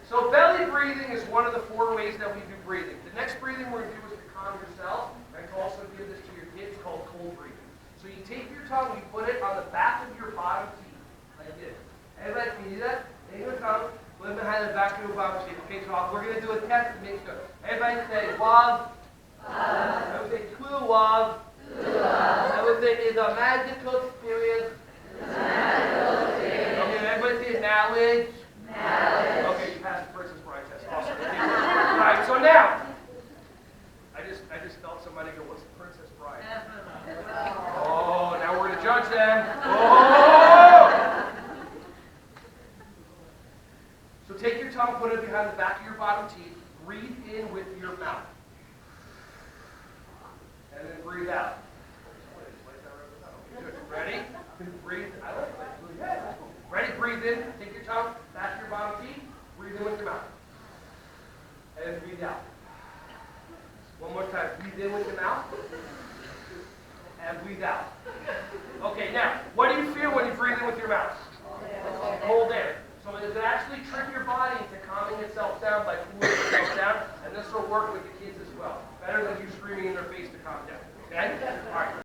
So belly breathing is one of the 4 ways that we do breathing. The next breathing we're going to do is to calm yourself. I can also give this to your kids called cold breathing. So you take your tongue, you put it on the back of your bottom teeth, like this. Everybody, can you do that? Take your tongue, put it behind the back of your bottom teeth. Okay, so we're going to do a test to make sure. Everybody say, wav. I would say, cool wav. I would say, it's a magical experience. Okay, everybody say, knowledge. Okay, you passed the Princess Bride test. Awesome. Okay. All right, so now, I just felt somebody go, what's the Princess Bride? Oh, now we're going to judge them. Oh! So take your tongue, put it behind the back of your bottom teeth, breathe in with your mouth. And then breathe out. Okay, good. Ready? Breathe. I like it. Ready? Breathe in. Take your tongue, back of your bottom teeth, breathe in with your mouth. And then breathe out. One more time. Breathe in with your mouth. And breathe out. Okay, now, what do you feel when you breathe in with your mouth? Cold air. So it actually trick your body into calming itself down by cooling itself down, and this will work with the kids as well. Better than you screaming in their face to calm down. Okay? All right.